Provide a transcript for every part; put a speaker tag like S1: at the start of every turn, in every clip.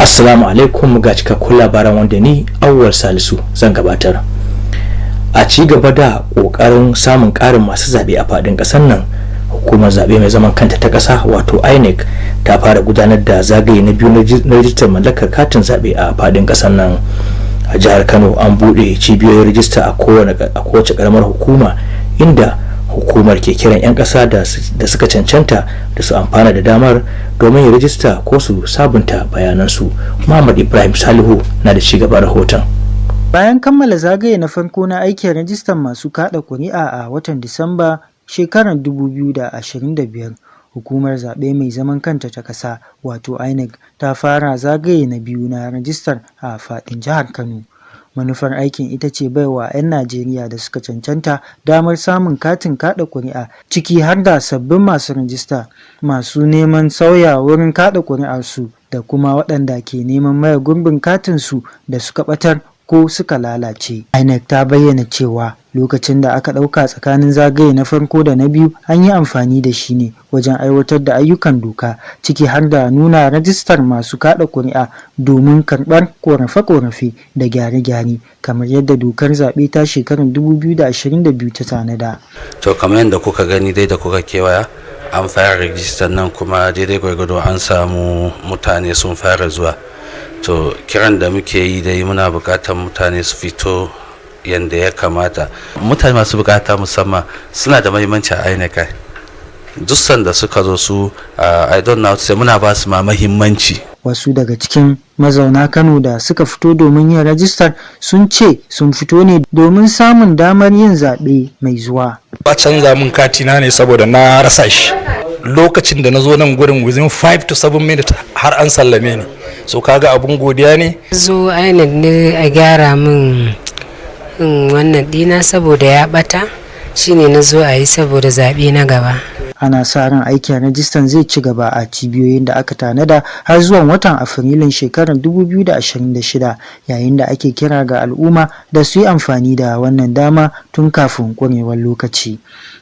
S1: Assalamu alaikum ga cikakkun labaran wanda ni Awwal Salisu zan gabatar. A ci gaba da kokarin samun karin masu zabe a fadin kasar nan, hukumar zabe mai zaman kanta ta kasa wato INEC ta fara gudanar da zagaye na biyu na rijistar mallakar katin zabe a fadin kasar nan. A jihar Kano an bude cibiyoyin rijista a kowace karamar hukuma, inda hukumar ke kiran 'yan kasa da suka cancanta da su amfana da damar domin yin rijista ko su sabunta bayanansu. Muhammad Ibrahim Salihu na da cigaban rahoton.
S2: Bayan kammala zagaye na farko na aikin rajistar masu kada kuri'a a watan Disamba shekarar 2025, hukumar zaɓe mai zaman kanta ta ƙasa wato INEC ta fara zagaye na biyu na rajistar a faɗin jihar Kano. Manufar aikin ita ce baiwa 'yan Najeriya da suka cancanta damar samun katin kada kuri'a, ciki har da sabbin masu rajista, masu neman sauya wurin kada kuri'arsu da kuma waɗanda ke neman maye gurbin katinsu da suka ɓatar ko suka lalace. INEC ta bayyana cewa lokacin da aka ɗauka tsakanin zagaye na farko da na biyu an yi amfani da shi ne wajen aiwatar da ayyukan doka, ciki har da nuna rajistar masu kada kuri'a domin karɓar korafe-korafe da gyare-gyare kamar yadda dokar zaɓe ta shekarar 2022 ta tanada.
S3: To kamar yadda kuka gani dai da kuka kewaya, an fara rajistar nan kuma daidai gwargwado an samu mutane sun fara zuwa. To kiran da muke yi dai muna bukatar mutane su fito yadda ya kamata. Mutane masu bukata musamman suna da mahimmanci a INEC. Duk sanda suka zo su I don't know sai muna ba su ma mahimmanci.
S2: Wasu daga cikin mazauna Kano da suka fito domin yin rajistar sun ce sun fito ne domin samun damar yin zaɓe mai zuwa.
S4: Ba canza min katina ne saboda na rasa shi. Lokacin da na zo nan gurin within 5 to 7 minutes har an sallame ni. So kaga abun godiya ne.
S5: Zo INEC ne a gyara min wannan dina saboda ya bata, shine na zo a yi saboda zaɓe na gaba.
S2: Ana sa ran aikin rajistan zai ci gaba a cibiyoyin da aka tanada har zuwa watan Afrilun shekarar 2026, yayin da ake kira ga al'umma da su yi amfani da wannan dama tun kafin ƙurewar lokaci.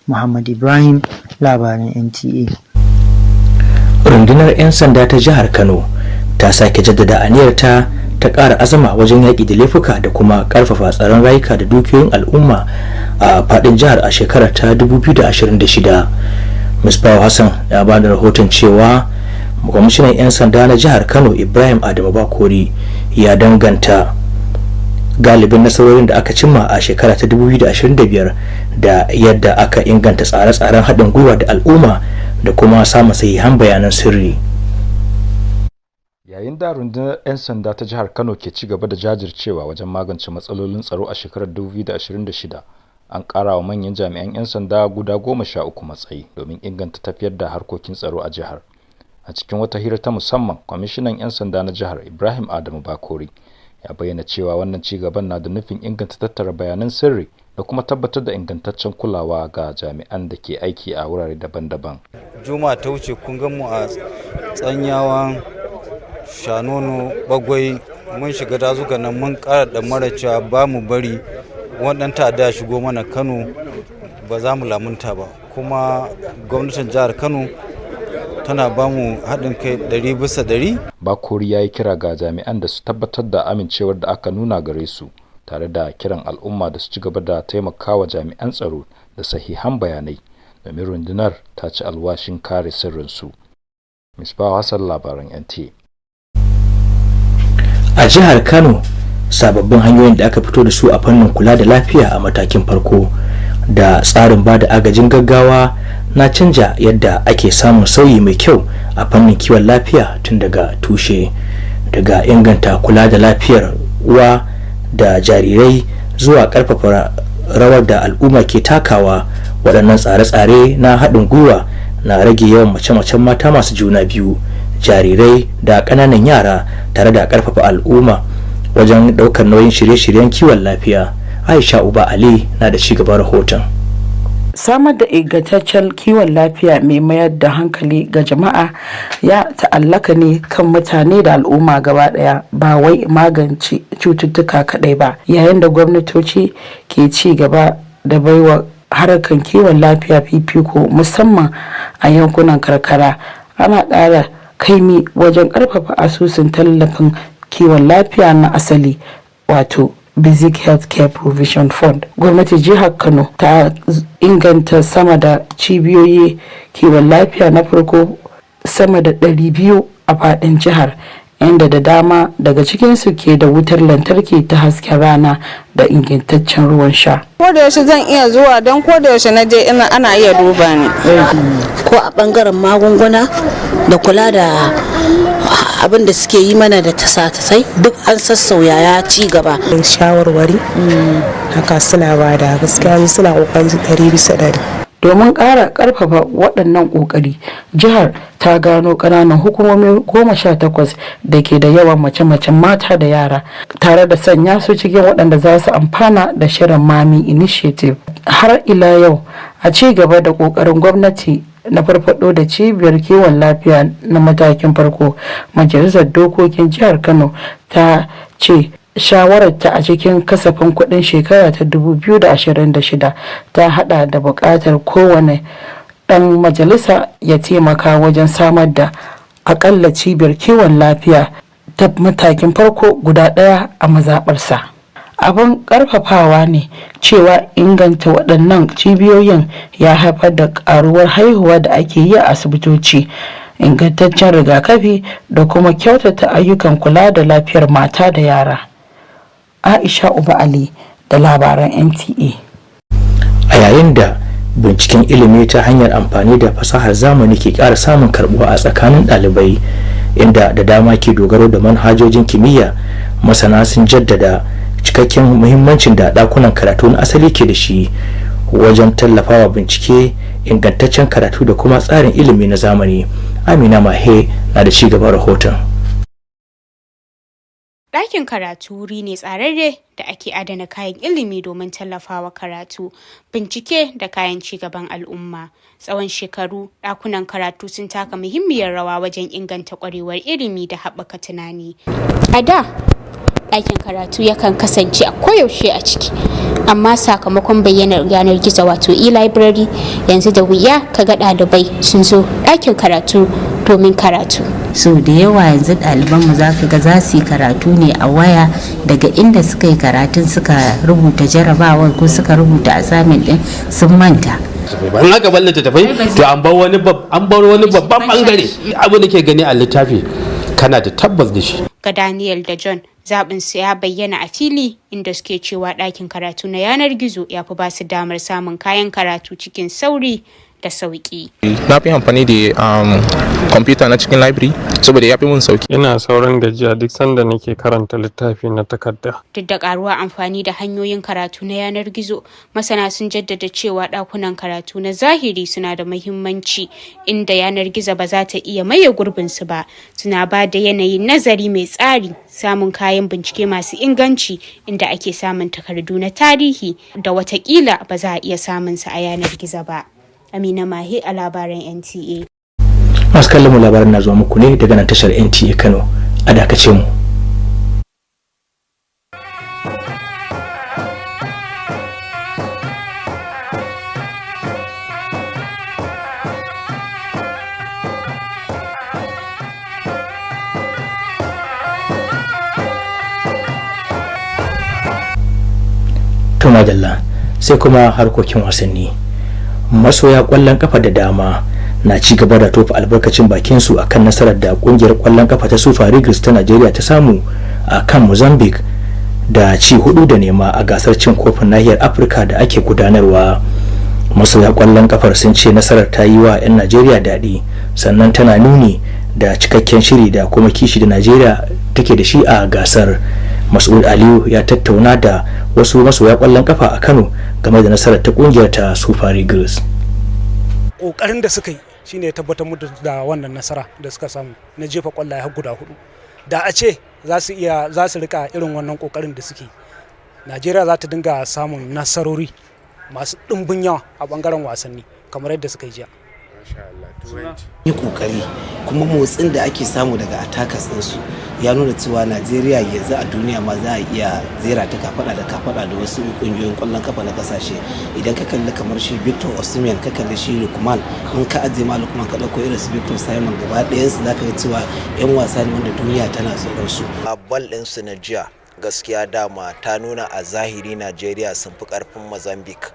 S2: Muhammad Ibrahim, labaran NTA.
S1: Rundunar 'yan sanda ta jihar Kano ta sake jaddada aniyarta ta ƙara azama wajen yaƙi da laifuka da kuma ƙarfafa tsaron rayuka da dukiyoyin al'umma a faɗin jihar a shekarar ta 2026. Misbahu Hassan ya ba da rahoton cewa kwamishinan 'yan sanda na jihar Kano Ibrahim Adamu Bakori ya danganta galibin nasarorin da aka cimma a shekara ta 2025 da yadda aka inganta tsare-tsaren haɗin gwiwa da al'umma da kuma samun sahihan bayanan sirri.
S6: Yayin da rundunar 'yan sanda ta jihar Kano ke ci gaba da jajircewa wajen magance matsalolin tsaro a shekarar 2026, an ƙara wa manyan jami'an 'yan sanda guda 13 matsayi domin inganta tafiyar da harkokin tsaro a jihar. A cikin wata hira ta musamman, kwamishinan 'yan sanda na jihar Ibrahim Adamu Bakori ya bayyana cewa wannan ci gaban na da nufin inganta tattara bayanan sirri da kuma tabbatar da ingantaccen kulawa ga jami'an da ke aiki a wurare daban-daban.
S7: Juma'a ta wuce kun gan mu a Tsanyawa, Shanono, Bagwai, mun shiga dazuka nan mun ƙara da mara cewa ba mu bari waɗannan ta'adda ya shigo mana Kano, ba za mu lamunta ba. Kuma gwamnatin jihar Kano tana ba mu haɗin kai 100%.
S6: Bakori ya yi kira ga jami'an da su tabbatar da amincewar da aka nuna gare su, tare da kiran al'umma da su ci gaba da taimakawa jami'an tsaro da sahihan bayanai domin rundunar ta ci alwashin kare sirrinsu. Misbahu Hassan, labaran NTA.
S1: A jihar Kano, sababbin hanyoyin da aka fito da su a fannin kula da lafiya a matakin farko da tsarin ba da agajin gaggawa na canja yadda ake samun sauyi mai kyau a fannin kiwon lafiya tun daga tushe, daga inganta kula da lafiyar uwa da jarirai zuwa ƙarfafa rawar da al'umma ke takawa. Waɗannan tsare-tsare na haɗin gwiwa na rage yawan mace-macen mata masu juna biyu, jarirai da ƙananan yara, tare da ƙarfafa al'umma wajen ɗaukar nauyin shirye-shiryen kiwon lafiya. Aisha Uba Ali na da cigaban rahoton.
S8: Samar da ingantaccen kiwon lafiya mai mayar da hankali ga jama'a ya ta'allaka ne kan mutane da al'umma gaba daya, ba wai magance cututtuka kadai ba. Yayin da gwamnatoci ke ci gaba da baiwa harkan kiwon lafiya fifiko musamman a yankunan karkara, ana ƙara kaimi wajen ƙarfafa asusun tallafin kiwon lafiya na asali wato Basic Healthcare Provision Fund. Gwamnatin jihar Kano ta inganta sama da cibiyoyi kiwon lafiya na farko sama da 200 a faɗin jihar, inda da dama daga cikinsu ke da wutar lantarki ta hasken rana da ingantaccen ruwan sha.
S9: Ko da yaushe zan iya zuwa don ko da yaushe na je ana iya duba ni.
S10: Ko a bangaren magunguna da kula da abin da suke yi mana da tasa-tasai duk an sassauya ya ci gaba.
S11: Shawarwari haka suna bada gaskiya suna kokari 100%.
S8: Domin ƙara ƙarfafa waɗannan ƙoƙari, jihar ta gano ƙananan hukumomi 18 da ke da yawan mace-macen mata da yara, tare da sanya su cikin waɗanda za su amfana da shirin Mami Initiative. Har ila yau, a ci gaba da ƙoƙarin gwamnati na farfado da cibiyar kiwon lafiya na matakin farko, majalisar dokokin jihar Kano ta ce shawararta a cikin kasafin kuɗin shekara ta 2026 ta hada da buƙatar kowane ɗan majalisa ya taimaka wajen samar da akalla cibiyar kiwon lafiya ta matakin farko guda ɗaya a mazaɓarsa. Abin ƙarfafawa ne cewa inganta waɗannan cibiyoyin ya haifar da ƙaruwar haihuwa da ake yi a asibitoci, ingantaccen rigakafi da kuma kyautata ayyukan kula da lafiyar mata da yara. Aisha Uba Ali da labaran NTA.
S1: A yayin da binciken ilimi ta hanyar amfani da fasahar zamani ke ƙara samun karbuwa a tsakanin ɗalibai, inda da dama ke dogaro da manhajojin kimiyya, masana sun jaddada cikakken muhimmancin da ɗakunan karatu na asali ke da shi wajen tallafawa bincike, ingantaccen karatu da kuma tsarin ilimi na zamani. Amina Mahe na da ci gaban rahoton.
S12: Ɗakin karatu wuri ne tsararre da ake adana kayan ilimi domin tallafawa karatu, bincike da kayan cigaban al'umma. Tsawon shekaru, ɗakunan karatu sun taka muhimmiyar rawa wajen inganta ƙwarewar ilimi da haɓaka tunani. A da, ɗakin karatu yakan kasance a koyaushe a ciki, amma sakamakon bayyanar yanar gizo wato e-library, yanzu da wuya kaga ɗalibai sun zo ɗakin karatu domin karatu.
S13: So da yawa yanzu ɗalibanmu za ka ga za su yi karatu ne a waya daga inda suka yi karatun suka rubuta jarabawar ko suka rubuta assignment ɗin sun manta.
S14: in aka bar littattafai to an bar wani babban bangare abu da ke gani a littafi kana da tabbas da shi.
S12: Ga Daniel da John, zaɓinsu ya bayyana a fili inda suke cewa ɗakin karatu na yanar gizo ya fi ba su damar samun kayan karatu cikin sauri da sauki.
S15: Na fi amfani da kwamfuta na cikin library saboda ya fi mun sauki.
S16: Ina sauran gajiya duk sanda nake karanta littafi na takarda.
S12: Duk da karuwa amfani da hanyoyin karatu na yanar gizo, masana sun jaddada cewa ɗakunan karatu na zahiri suna da muhimmanci, inda yanar gizo ba za ta iya maye gurbinsu ba. Suna ba da yanayin nazari mai tsari, samun kayan bincike masu inganci, inda ake samun takardu na tarihi da watakila ba za a iya samun su a yanar gizo ba. Amina Mahe a labaran NTA.
S1: Masu kallon mu labaran na zuwa muku ne daga nan tashar NTA Kano. A dakace mu. To madalla, sai kuma harkokin wasanni. Masoya kwallon kafa da dama na ci gaba da tofa albarkacin bakin su akan nasarar da kungiyar kwallon kafa ta Super Eagles ta Najeriya ta samu a kan Mozambique da ci 4-0 a gasar cin kofin nahiyar Afirka da ake gudanarwa. Masoya kwallon kafar sun ce nasarar ta yi wa 'yan Najeriya daɗi, sannan tana nuni da cikakken shiri da kuma kishi da Najeriya take da shi a gasar. Mas'ud Aliyu ya tattauna da wasu masoya kwallon kafa a Kano game da nasarar ta kungiyar ta Super Eagles.
S17: Kokarin da suka yi shine ya tabbatar musu da wannan nasara da suka samu na jefa kwallaye har guda 4. Da a ce za su rika irin wannan kokarin da suke, Najeriya za ta dinga samun nasarori masu dimbin yawa a bangaren wasanni kamar yadda suka yi jiya.
S18: yi kokari kuma motsin da ake samu daga attackers ɗinsu ya nuna cewa Najeriya yanzu a duniya ma za a iya zera ta kafada da wasu kungiyoyin kwallon kafa na kasashe. Idan ka kalli kamar shi Victor Osimhen, ka kalli shi Lukman, in ka ajiye ma Lukman ka dauko irin su Victor Simon, gaba ɗayan su zaka ga cewa yan wasa ne wanda duniya tana tsoron su.
S19: A bal ɗin su na jiya gaskiya dama ta nuna a zahiri Najeriya sun fi karfin Mozambique.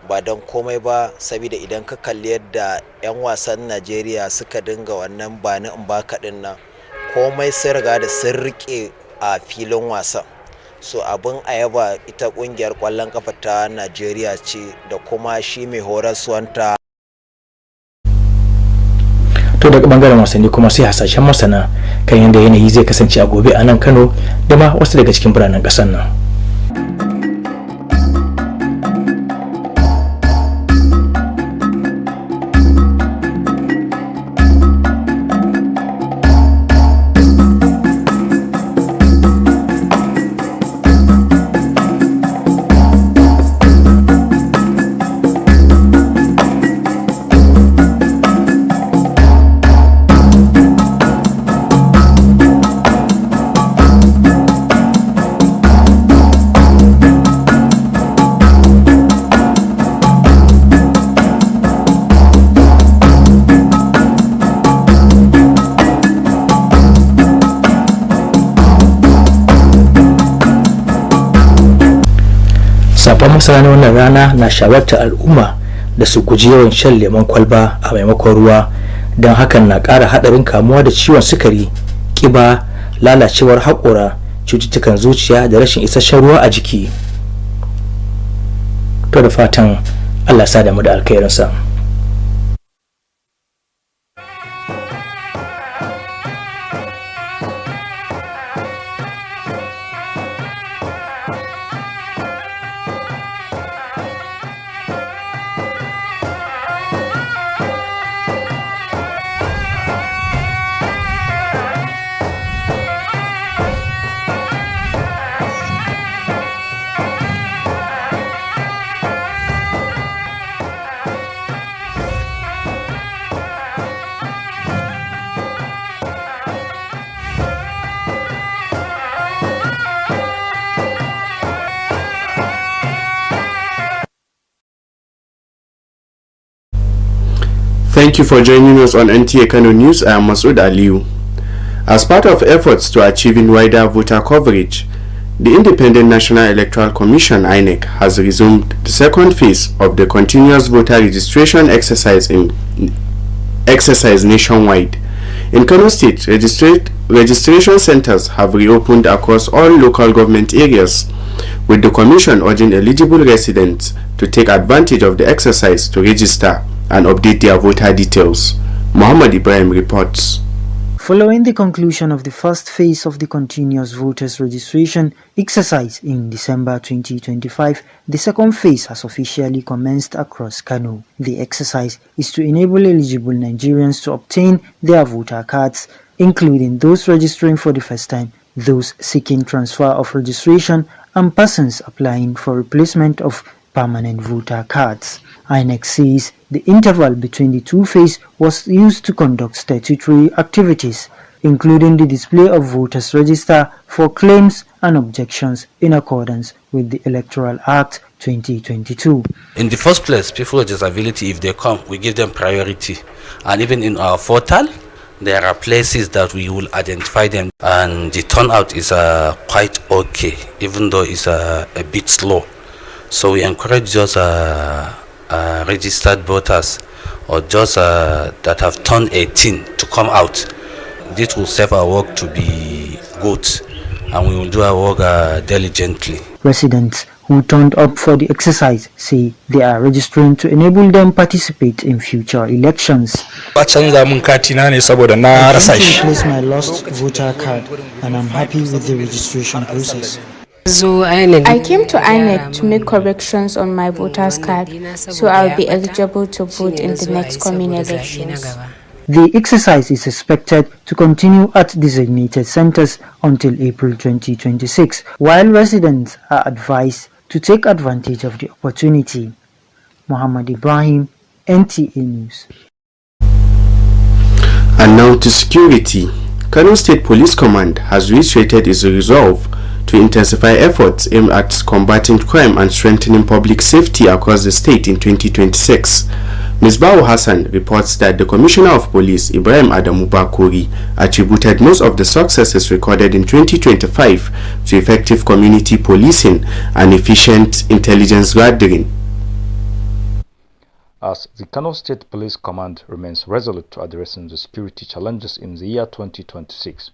S19: Ba don komai ba saboda idan ka kalli yadda 'yan wasan Najeriya suka dinga wannan bani in baka din nan, komai sun riga da sun rike a filin wasan. So abin ayaba ita kungiyar kwallon kafa ta Najeriya ce da kuma shi mai horaswanta.
S1: To daga bangaren wasanni kuma sai hasashen masana kan yadda yanayi zai kasance a gobe a nan Kano da ma wasu daga cikin biranen ƙasar nan. Sabon masana na wannan rana na shawartar al'umma da su guji yawan shan lemon kwalba a maimakon ruwa, don hakan na ƙara haɗarin kamuwa da ciwon sukari, ƙiba, lalacewar haƙora, cututtukan zuciya da rashin isasshen ruwa a jiki. To da fatan Allah sa da mu da alkhairinsa.
S20: Thank you for joining us on Nta Kano News. I am Masood Aliu. As part of efforts to achieving wider voter coverage, the Independent National Electoral Commission (INEC) has resumed the second phase of the continuous voter registration exercise nationwide. In Kano State, registration centers have reopened across all local government areas, with the Commission urging eligible residents to take advantage of the exercise to register and update their voter details. Muhammad Ibrahim reports.
S2: Following the conclusion of the first phase of the continuous voters registration exercise in December 2025, the second phase has officially commenced across Kano. The exercise is to enable eligible Nigerians to obtain their voter cards, including those registering for the first time, those seeking transfer of registration, and persons applying for replacement of permanent voter cards. INEC says the interval between the two phases was used to conduct statutory activities, including the display of voters' register for claims and objections in accordance with the Electoral Act 2022.
S3: In the first place, people with disability, if they come, we give them priority. And even in our portal, there are places that we will identify them, and the turnout is quite okay, even though it's a bit slow. So we encourage those registered voters or those that have turned 18 to come out. This will save our work to be good, and we will do our work diligently.
S2: Residents who turned up for the exercise say they are registering to enable them participate in future elections.
S4: Ba canza mun katina ne saboda na rasa shi.
S2: I replaced my lost voter card and I'm happy with the registration process.
S12: I came to INEC to make corrections on my voter's card, so I'll be eligible to vote in the next coming elections.
S2: The exercise is expected to continue at designated centers until April 2026, while residents are advised to take advantage of the opportunity. Muhammad Ibrahim, NTA News.
S20: And now to security. Kano State Police Command has reiterated its resolve to intensify efforts aimed at combating crime and strengthening public safety across the state in 2026. Ms. Bawo Hassan reports that the Commissioner of Police, Ibrahim Adamu Bakori, attributed most of the successes recorded in 2025 to effective community policing and efficient intelligence gathering.
S6: As the Kano State Police Command remains resolute to addressing the security challenges in the year 2026,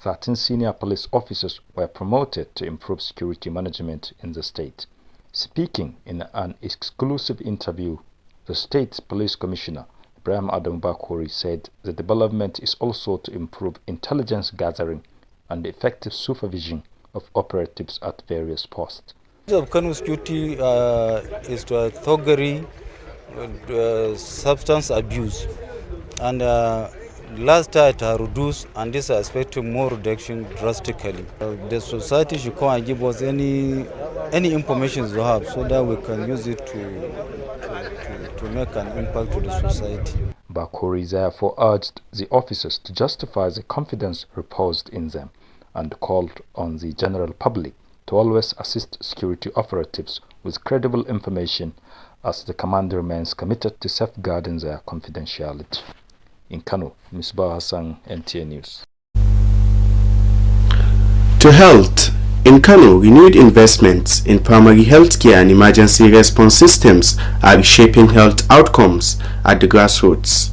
S6: 13 senior police officers were promoted to improve security management in the state. Speaking in an exclusive interview, the State Police Commissioner, Ibrahim Adam Bakori, said the development is also to improve intelligence gathering and effective supervision of operatives at various posts.
S7: The of Kano security is to thuggery, substance abuse, and last year it has reduced, and this is expecting more reduction drastically. The society should come and give us any information you have so that we can use it to make an impact to the society.
S6: Bakori therefore urged the officers to justify the confidence reposed in them and called on the general public to always assist security operatives with credible information, as the command remains committed to safeguarding their confidentiality. In Kano, Misbah Hassan, NTA News.
S20: To health. In Kano, renewed investments in primary healthcare and emergency response systems are reshaping health outcomes at the grassroots.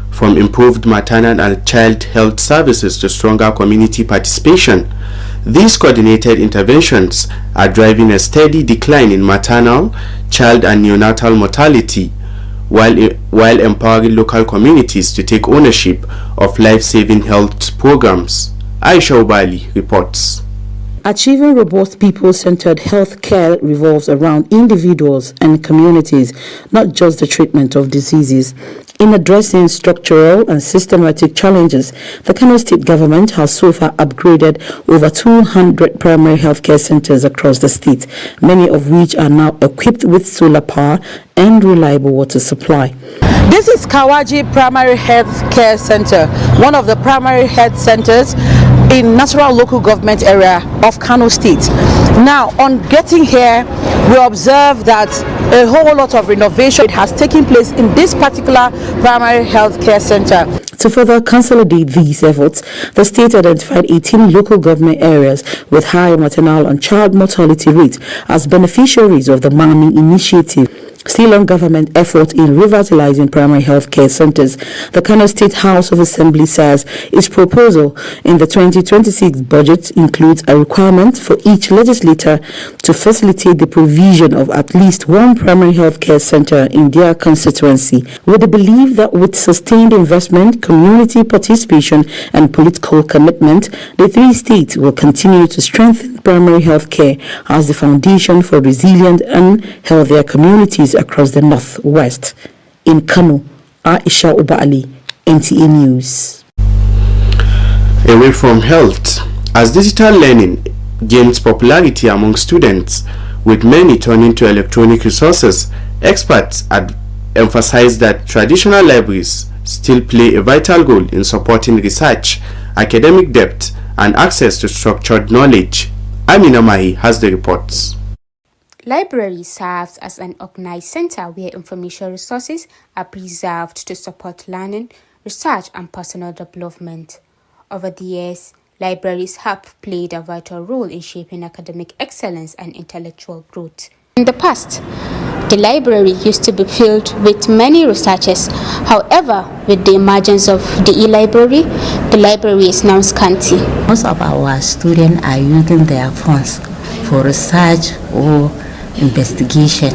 S20: From improved maternal and child health services to stronger community participation, these coordinated interventions are driving a steady decline in maternal, child and neonatal mortality, while empowering local communities to take ownership of life-saving health programs. Aisha Ubali reports.
S8: Achieving robust people-centered health care revolves around individuals and communities, not just the treatment of diseases. In addressing structural and systematic challenges, the Kano State government has so far upgraded over 200 primary healthcare centers across the state, many of which are now equipped with solar power and reliable water supply.
S21: This is Kawaji Primary Health Care Center, one of the primary health centers in Nasarawa local government area of Kano State. Now, on getting here, we observe that a whole lot of renovation has taken place in this particular primary health care center.
S8: To further consolidate these efforts, the state identified 18 local government areas with high maternal and child mortality rates as beneficiaries of the Mami initiative. Still on government effort in revitalizing primary health care centers, the Kano State House of Assembly says its proposal in the 2026 budget includes a requirement for each legislator to facilitate the provision of at least one primary health care center in their constituency, with the belief that with sustained investment, community participation and political commitment, the three states will continue to strengthen primary health care as the foundation for resilient and healthier communities across the northwest. In Kano, Aisha Ubali, NTA News.
S20: Away from health, as digital learning gains popularity among students, with many turning to electronic resources, experts emphasize that traditional libraries still play a vital role in supporting research, academic depth, and access to structured knowledge. Amina Mahi has the reports.
S12: Library serves as an organized center where information resources are preserved to support learning, research, and personal development. Over the years, libraries have played a vital role in shaping academic excellence and intellectual growth. In the past, the library used to be filled with many researchers. However, with the emergence of the e-library, the library is now scanty.
S13: Most of our students are using their phones for research or investigation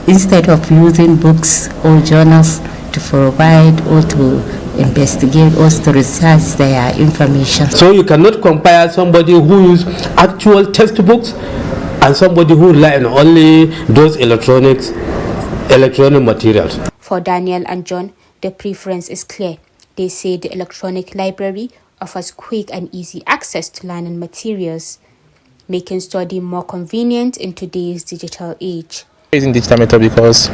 S13: instead of using books or journals to provide or to investigate or to research their information.
S14: So you cannot compare somebody who uses actual textbooks and somebody who relies on only those electronic materials.
S12: For Daniel and John, the preference is clear. They say the electronic library offers quick and easy access to learning materials, making study more convenient in today's digital age.
S15: Using digital method because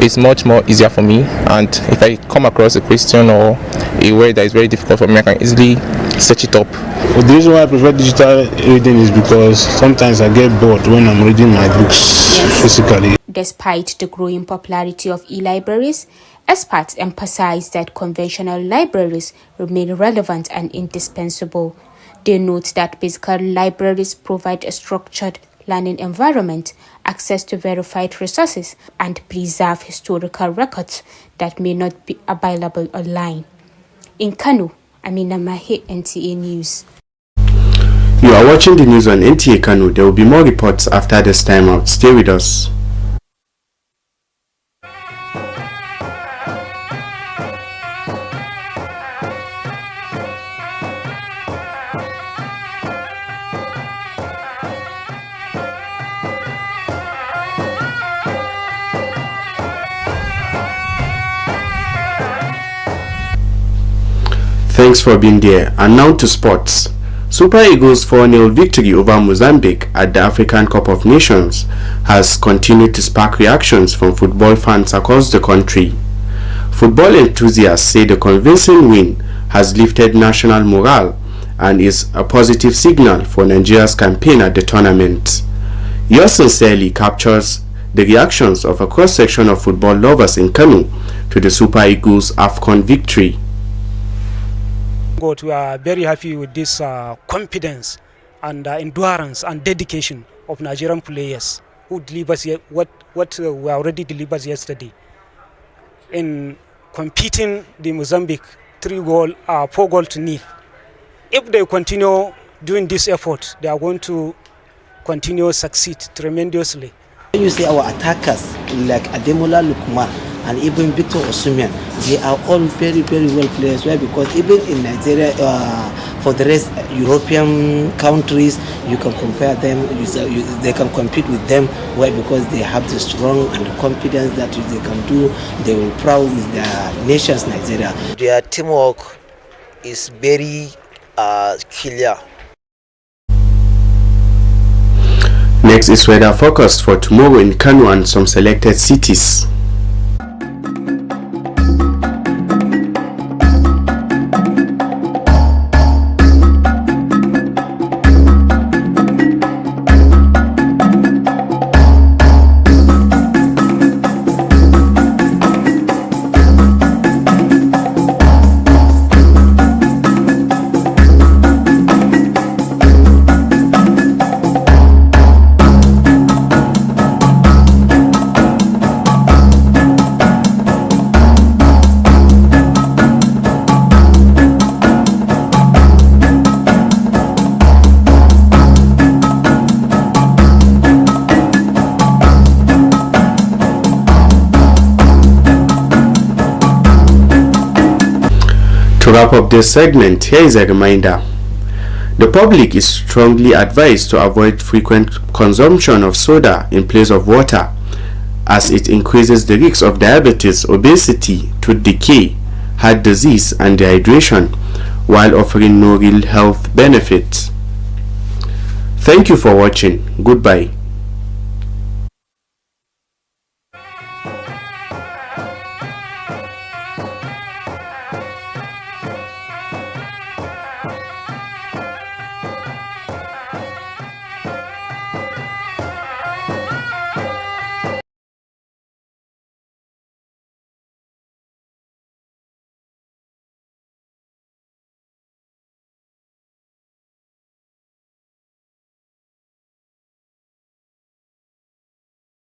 S15: it's much more easier for me. And if I come across a question or a word that is very difficult for me, I can easily search it up.
S5: Well, the reason why I prefer digital reading is because sometimes I get bored when I'm reading my books physically.
S12: Despite the growing popularity of e-libraries, experts emphasize that conventional libraries remain relevant and indispensable. They note that physical libraries provide a structured learning environment, access to verified resources, and preserve historical records that may not be available online. In Kano, Amina Mahe, NTA News.
S20: You are watching the news on Nta Kano. There will be more reports after this time out. Stay with us. Thanks for being there. And now to sports. Super Eagles' 4-0 victory over Mozambique at the African Cup of Nations has continued to spark reactions from football fans across the country. Football enthusiasts say the convincing win has lifted national morale and is a positive signal for Nigeria's campaign at the tournament. Yours sincerely captures the reactions of a cross-section of football lovers in Kano to the Super Eagles' AFCON victory.
S17: We are very happy with this confidence and endurance and dedication of Nigerian players who delivers what we already delivered yesterday in competing the Mozambique 4-0. If they continue doing this effort, they are going to continue succeed tremendously.
S18: You see our attackers like Ademola Lukman and even Victor Osimhen, they are all very, very well players. Why? Because even in Nigeria, for the rest European countries, you can compare them. They can compete with them. Why? Because they have the strong and the confidence that if they can do, they will proud with their nations, Nigeria.
S19: Their teamwork is very clear.
S20: Next is weather forecast for tomorrow in Kano and some selected cities. To wrap up this segment, here is a reminder. The public is strongly advised to avoid frequent consumption of soda in place of water, as it increases the risk of diabetes, obesity, tooth decay, heart disease, and dehydration, while offering no real health benefits. Thank you for watching. Goodbye.